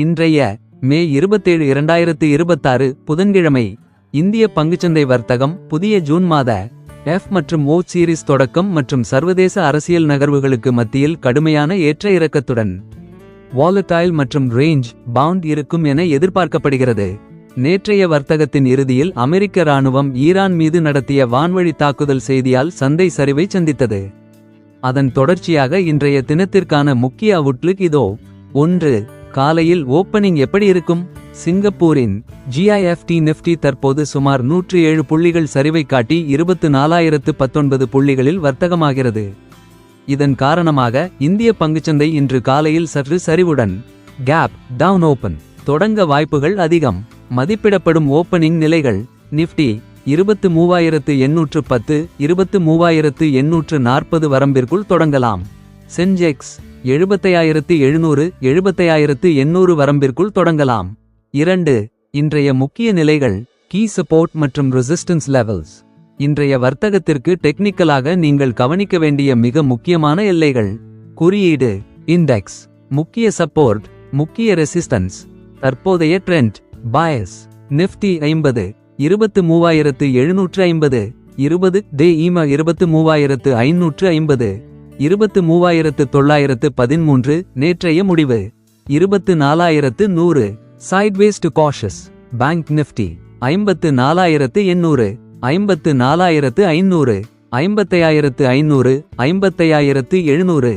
இன்றைய மே 27, 2026 புதன்கிழமை இந்திய பங்குச்சந்தை வர்த்தகம் புதிய ஜூன் மாத எஃப் மற்றும் ஓ சீரிஸ் தொடக்கம் மற்றும் சர்வதேச அரசியல் நகர்வுகளுக்கு மத்தியில் கடுமையான ஏற்ற இறக்கத்துடன் வாலடைல் மற்றும் ரேஞ்ச் பவுண்ட் இருக்கும் என எதிர்பார்க்கப்படுகிறது. நேற்றைய வர்த்தகத்தின் இறுதியில் அமெரிக்க இராணுவம் ஈரான் மீது நடத்திய வான்வழி தாக்குதல் செய்தியால் சந்தை சரிவை சந்தித்தது. அதன் தொடர்ச்சியாக இன்றைய தினத்திற்கான முக்கிய அவுட்லுக் இதோ. 1. காலையில் ஓப்பனிங் எப்படி இருக்கும்? சிங்கப்பூரின் GIFT நிஃப்டி தற்போது சுமார் 107 புள்ளிகள் சரிவை காட்டி 24,019 புள்ளிகளில் வர்த்தகமாகிறது. இதன் காரணமாக இந்திய பங்குச்சந்தை இன்று காலையில் சற்று சரிவுடன் கேப் டவுன் ஓபன் தொடங்க வாய்ப்புகள் அதிகம். மதிப்பிடப்படும் ஓப்பனிங் நிலைகள்: நிஃப்டி 23,810 23,840 வரம்பிற்குள் தொடங்கலாம். சென்செக்ஸ் 75,700 75,800 வரம்பிற்குள் தொடங்கலாம். 2. இன்றைய முக்கிய நிலைகள்: கீ சப்போர்ட் மற்றும் ரெசிஸ்டன்ஸ் லெவல்ஸ். இன்றைய வர்த்தகத்திற்கு டெக்னிக்கலாக நீங்கள் கவனிக்க வேண்டிய மிக முக்கியமான எல்லைகள்: குறியீடு இண்டெக்ஸ், முக்கிய சப்போர்ட், முக்கிய ரெசிஸ்டன்ஸ், தற்போதைய trend bias. Nifty 50 23,750 20 day EMA 23,550 23,913 நேற்றைய முடிவு 24,100. Sideways to cautious. Bank Nifty 54,800 54,500 55,500 55,700.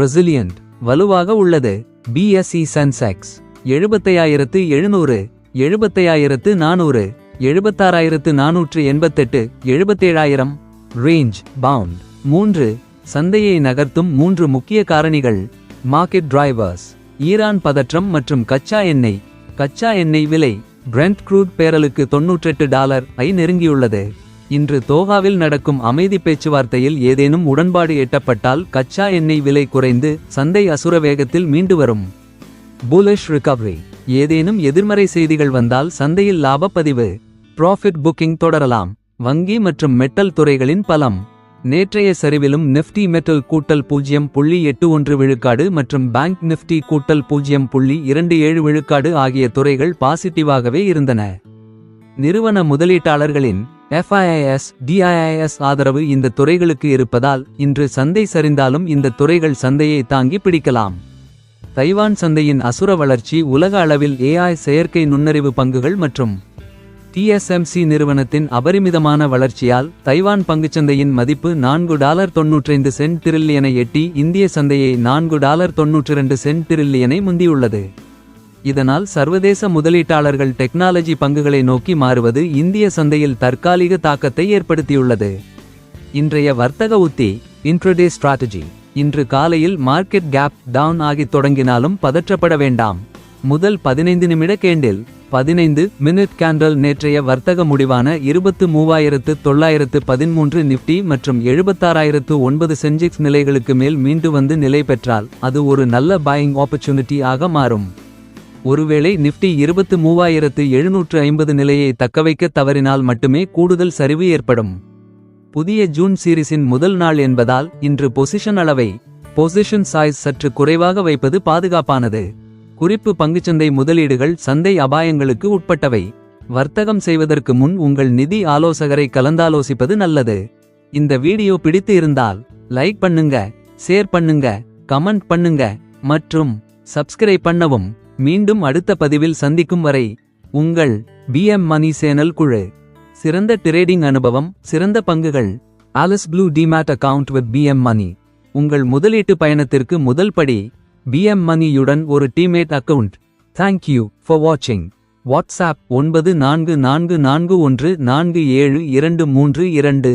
Resilient வலுவாக உள்ளது. BSE Sensex 75,700 75,400 76,488 77,000. Range bound. 3. சந்தையை நகர்த்தும் 3 முக்கிய காரணிகள். மார்க்கெட் டிரைவர்ஸ்: ஈரான் பதற்றம் மற்றும் கச்சா எண்ணெய். கச்சா எண்ணெய் விலை பிரெண்ட் க்ரூட் பேரலுக்கு $98 நெருங்கியுள்ளது. இன்று தோஹாவில் நடக்கும் அமைதி பேச்சுவார்த்தையில் ஏதேனும் உடன்பாடு எட்டப்பட்டால் கச்சா எண்ணெய் விலை குறைந்து சந்தை அசுர வேகத்தில் மீண்டு வரும். Bullish recovery. ஏதேனும் எதிர்மறை செய்திகள் வந்தால் சந்தையில் லாப பதிவு ப்ராஃபிட் புக்கிங் தொடரலாம். வங்கி மற்றும் மெட்டல் துறைகளின் பலம். நேற்றைய சரிவிலும் நிஃப்டி மெட்டல் கூட்டல் 0.81 விழுக்காடு மற்றும் பேங்க் நிஃப்டி கூட்டல் 0.27 விழுக்காடு ஆகிய துறைகள் பாசிட்டிவாகவே இருந்தன. நிறுவன முதலீட்டாளர்களின் FIIS DIIS ஆதரவு இந்த துறைகளுக்கு இருப்பதால் இன்று சந்தை சரிந்தாலும் இந்த துறைகள் சந்தையை தாங்கி பிடிக்கலாம். தைவான் சந்தையின் அசுர வளர்ச்சி உலக அளவில் AI செயற்கை நுண்ணறிவு பங்குகள் மற்றும் TSMC நிறுவனத்தின் அபரிமிதமான வளர்ச்சியால் தைவான் பங்குச்சந்தையின் மதிப்பு $4.95 டிரில்லியனை எட்டி இந்திய சந்தையை $4.92 டிரில்லியனை முந்தியுள்ளது. இதனால் சர்வதேச முதலீட்டாளர்கள் டெக்னாலஜி பங்குகளை நோக்கி மாறுவது இந்திய சந்தையில் தற்காலிக தாக்கத்தை ஏற்படுத்தியுள்ளது. இன்றைய வர்த்தக உத்தி இன்ட்ரடே ஸ்ட்ராட்டஜி. இன்று காலையில் மார்க்கெட் கேப் டவுன் ஆகித் தொடங்கினாலும் பதற்றப்பட வேண்டாம். முதல் 15 நிமிட கேண்டில் 15 மினிட் கேண்டல். நேற்றைய வர்த்தக முடிவான 23,913 நிஃப்டி மற்றும் 76,009 சென்செக்ஸ் நிலைகளுக்கு மேல் மீண்டு வந்து நிலை பெற்றால் அது ஒரு நல்ல பையிங் ஆப்பர்ச்சுனிட்டி ஆக மாறும். ஒருவேளை நிஃப்டி 23,750 நிலையை தக்கவைக்க தவறினால் மட்டுமே கூடுதல் சரிவு ஏற்படும். புதிய ஜூன் சீரிஸின் முதல் நாள் என்பதால் இன்று பொசிஷன் அளவை பொசிஷன் சைஸ் சற்று குறைவாக வைப்பது பாதுகாப்பானது. குறிப்பு: பங்குச்சந்தை முதலீடுகள் சந்தை அபாயங்களுக்கு உட்பட்டவை. வர்த்தகம் செய்வதற்கு முன் உங்கள் நிதி ஆலோசகரை கலந்தாலோசிப்பது நல்லது. இந்த வீடியோ பிடித்து இருந்தால் லைக் பண்ணுங்க, ஷேர் பண்ணுங்க, கமெண்ட் பண்ணுங்க மற்றும் சப்ஸ்கிரைப் பண்ணவும். மீண்டும் அடுத்த பதிவில் சந்திக்கும் வரை உங்கள் BM மணி சேனல் குழு. சிறந்த ட்ரேடிங் அனுபவம், சிறந்த பங்குகள். Alice blue demat account with BM மணி. உங்கள் முதலீட்டு பயணத்திற்கு முதல் படி BM மணியுடன் ஒரு டீமேட் அக்கவுண்ட். தேங்க்யூ ஃபார் வாட்சிங். வாட்ஸ்ஆப் 9444147232.